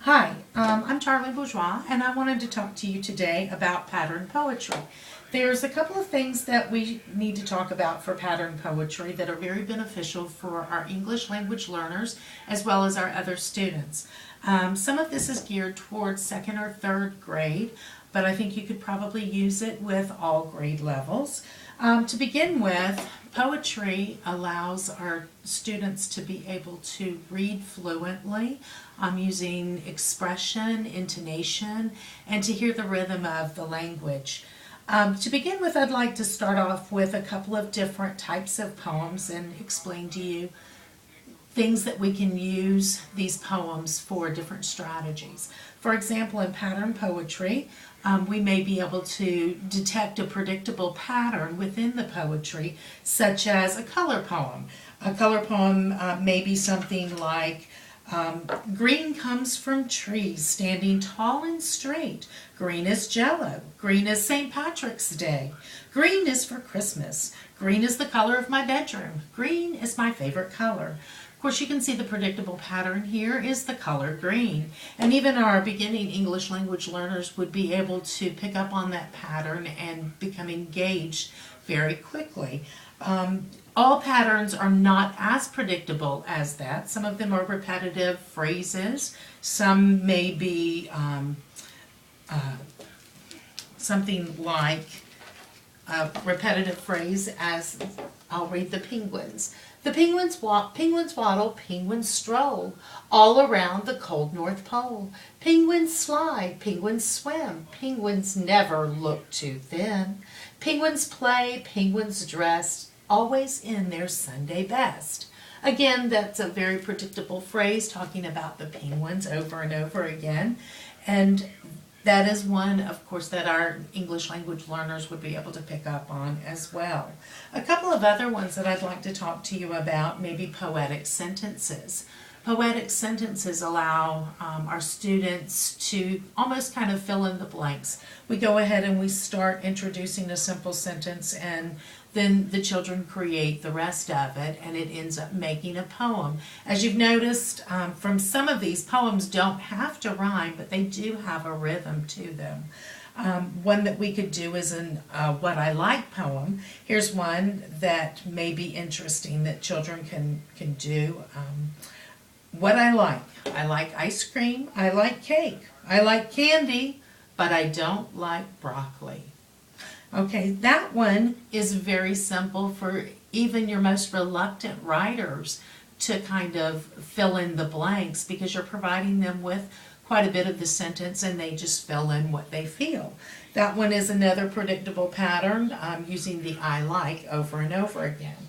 Hi, I'm Charlie Bourgeois, and I wanted to talk to you today about pattern poetry. There's a couple of things that we need to talk about for pattern poetry that are very beneficial for our English language learners as well as our other students. Some of this is geared towards second or third grade, but I think you could probably use it with all grade levels. To begin with, poetry allows our students to be able to read fluently using expression, intonation, and to hear the rhythm of the language. To begin with, I'd like to start off with a couple of different types of poems and explain to you things that we can use these poems for different strategies. For example, in pattern poetry, we may be able to detect a predictable pattern within the poetry, such as a color poem. A color poem may be something like, green comes from trees standing tall and straight. Green is jello. Green is St. Patrick's Day. Green is for Christmas. Green is the color of my bedroom. Green is my favorite color. Of course, you can see the predictable pattern here is the color green. And even our beginning English language learners would be able to pick up on that pattern and become engaged very quickly. All patterns are not as predictable as that. Some of them are repetitive phrases. Some may be something like a repetitive phrase as, I'll read the penguins. The penguins walk, penguins waddle, penguins stroll all around the cold North Pole. Penguins slide, penguins swim, penguins never look too thin. Penguins play, penguins dress, always in their Sunday best. Again, that's a very predictable phrase talking about the penguins over and over again. And that is one, of course, that our English language learners would be able to pick up on as well. A couple of other ones that I'd like to talk to you about may be poetic sentences. Poetic sentences allow our students to almost kind of fill in the blanks. We go ahead and we start introducing a simple sentence, and then the children create the rest of it, and it ends up making a poem. As you've noticed from some of these, poems don't have to rhyme, but they do have a rhythm to them. One that we could do is an What I Like poem. Here's one that may be interesting that children can do. What I like ice cream, I like cake, I like candy, but I don't like broccoli. Okay, that one is very simple for even your most reluctant writers to kind of fill in the blanks because you're providing them with quite a bit of the sentence and they just fill in what they feel. That one is another predictable pattern using the I like over and over again.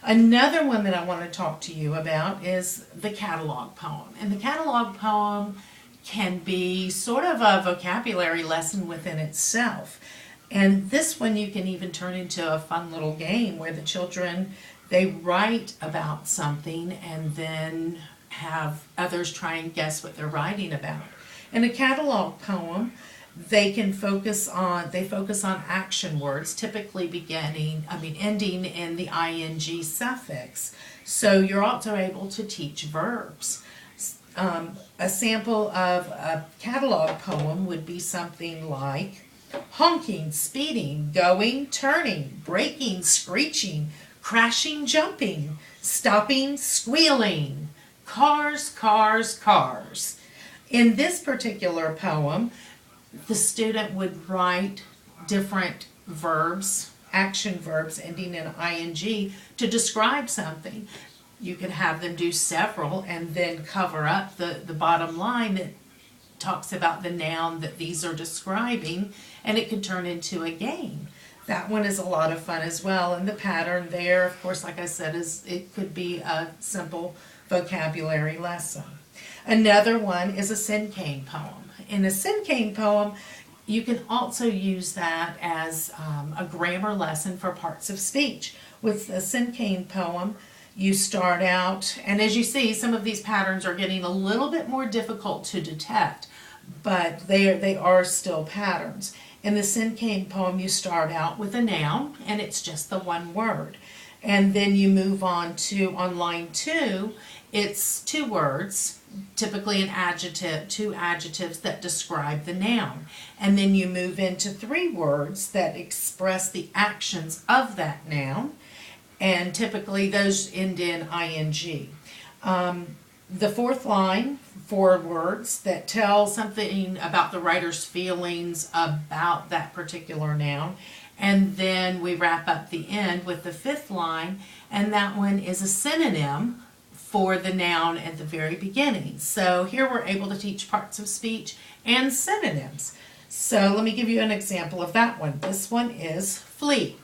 Another one that I want to talk to you about is the catalog poem. And the catalog poem can be sort of a vocabulary lesson within itself. And this one you can even turn into a fun little game where the children, they write about something and then have others try and guess what they're writing about. In a catalog poem, they focus on action words, typically ending in the ing suffix. So you're also able to teach verbs. A sample of a catalog poem would be something like honking, speeding, going, turning, braking, screeching, crashing, jumping, stopping, squealing, cars, cars, cars. In this particular poem, the student would write different verbs, action verbs ending in ing to describe something. You could have them do several and then cover up the bottom line that talks about the noun that these are describing, and it could turn into a game. That one is a lot of fun as well, and the pattern there, of course, like I said, is it could be a simple vocabulary lesson. Another one is a cinquain poem. In a cinquain poem, you can also use that as a grammar lesson for parts of speech. With a cinquain poem, you start out, and as you see, some of these patterns are getting a little bit more difficult to detect, but they are still patterns. In the cinquain poem, you start out with a noun, and it's just the one word. And then you move on line 2, It's two words, typically an adjective, two adjectives that describe the noun. And then you move into three words that express the actions of that noun. And typically those end in ing. The fourth line, four words that tell something about the writer's feelings about that particular noun. And then we wrap up the end with the fifth line, and that one is a synonym for the noun at the very beginning. So here we're able to teach parts of speech and synonyms. So let me give you an example of that one. This one is flee.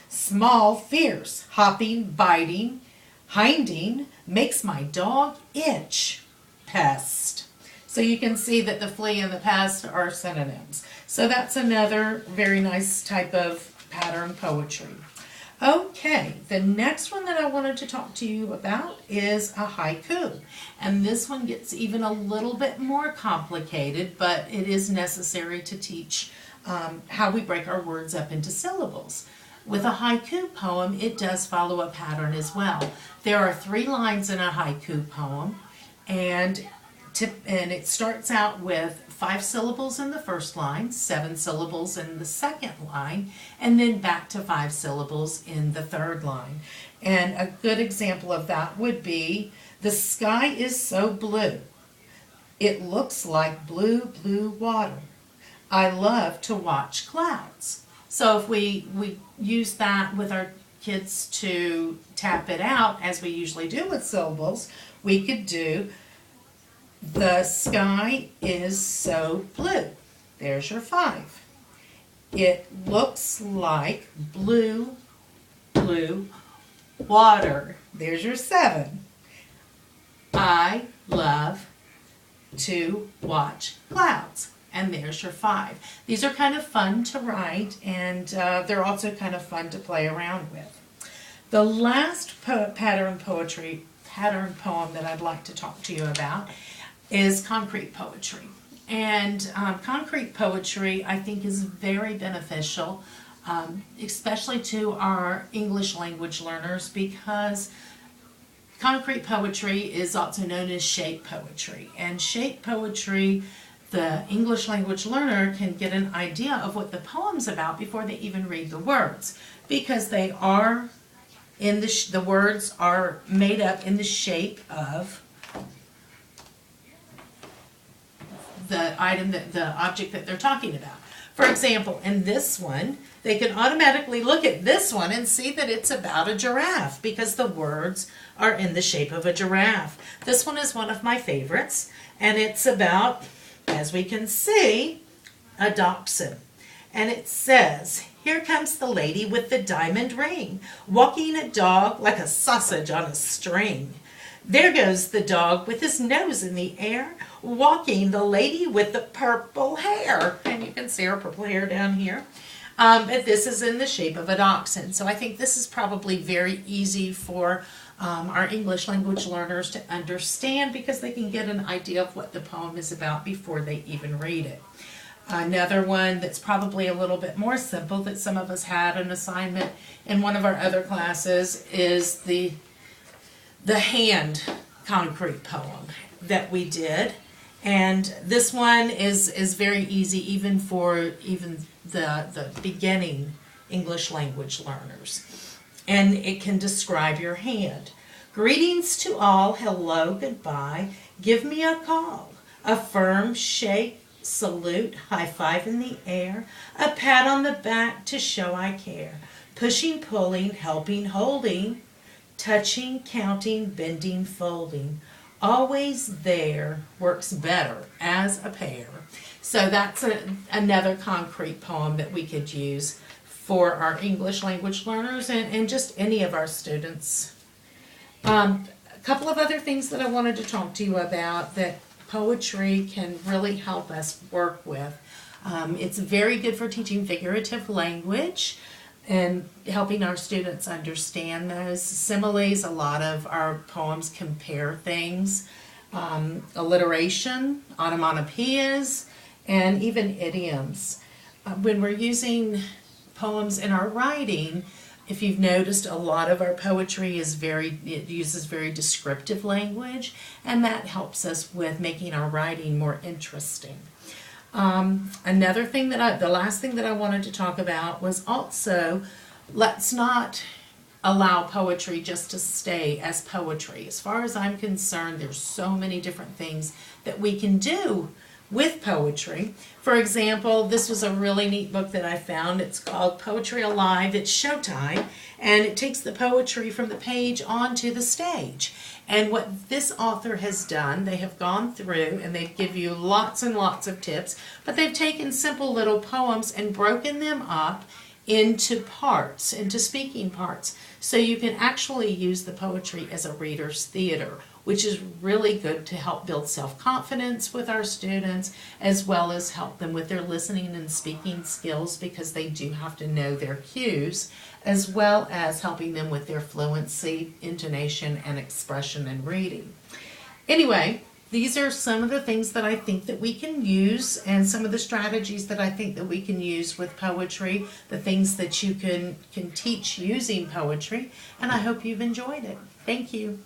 Small, fierce, hopping, biting, hinding, makes my dog itch. Pest. So you can see that the flee and the pest are synonyms. So that's another very nice type of pattern poetry. Okay, the next one that I wanted to talk to you about is a haiku. And this one gets even a little bit more complicated, but it is necessary to teach how we break our words up into syllables. With a haiku poem, it does follow a pattern as well. There are 3 lines in a haiku poem, and it starts out with 5 syllables in the first line, 7 syllables in the second line, and then back to 5 syllables in the third line. And a good example of that would be, the sky is so blue. It looks like blue, blue water. I love to watch clouds. So if we use that with our kids to tap it out, as we usually do with syllables, we could do, the sky is so blue. There's your 5. It looks like blue, blue water. There's your 7. I love to watch clouds. And there's your 5. These are kind of fun to write, and they're also kind of fun to play around with. The last pattern poem that I'd like to talk to you about is concrete poetry. And concrete poetry, I think, is very beneficial, especially to our English language learners, because concrete poetry is also known as shape poetry. And shape poetry, the English language learner can get an idea of what the poem's about before they even read the words, because they are in the words are made up in the shape of the item, the object that they're talking about. For example, in this one, they can automatically look at this one and see that it's about a giraffe because the words are in the shape of a giraffe. This one is one of my favorites, and it's about, as we can see, a dachshund. And it says, here comes the lady with the diamond ring, walking a dog like a sausage on a string. There goes the dog with his nose in the air, walking the lady with the purple hair. And you can see her purple hair down here. But this is in the shape of a dachshund. So I think this is probably very easy for our English language learners to understand, because they can get an idea of what the poem is about before they even read it. Another one that's probably a little bit more simple that some of us had an assignment in one of our other classes is the hand concrete poem that we did. And this one is very easy even for the beginning English language learners. And it can describe your hand. Greetings to all, hello, goodbye, give me a call, a firm shake, salute, high five in the air, a pat on the back to show I care, pushing, pulling, helping, holding, touching, counting, bending, folding, always there, works better as a pair. So that's another concrete poem that we could use for our English language learners and just any of our students. A couple of other things that I wanted to talk to you about that poetry can really help us work with. It's very good for teaching figurative language and helping our students understand those. Similes, a lot of our poems compare things. Alliteration, onomatopoeias, and even idioms. When we're using poems in our writing, If you've noticed, a lot of our poetry it uses very descriptive language, and that helps us with making our writing more interesting. Another thing the last thing that I wanted to talk about was also, let's not allow poetry just to stay as poetry. As far as I'm concerned, there's so many different things that we can do with poetry. For example, this was a really neat book that I found. It's called Poetry Alive. It's Showtime, and it takes the poetry from the page onto the stage. And what this author has done, they have gone through and they give you lots and lots of tips, but they've taken simple little poems and broken them up into parts, into speaking parts. So you can actually use the poetry as a reader's theater, which is really good to help build self-confidence with our students, as well as help them with their listening and speaking skills, because they do have to know their cues, as well as helping them with their fluency, intonation, and expression and reading. Anyway, these are some of the things that I think that we can use, and some of the strategies that I think that we can use with poetry, the things that you can teach using poetry, and I hope you've enjoyed it. Thank you.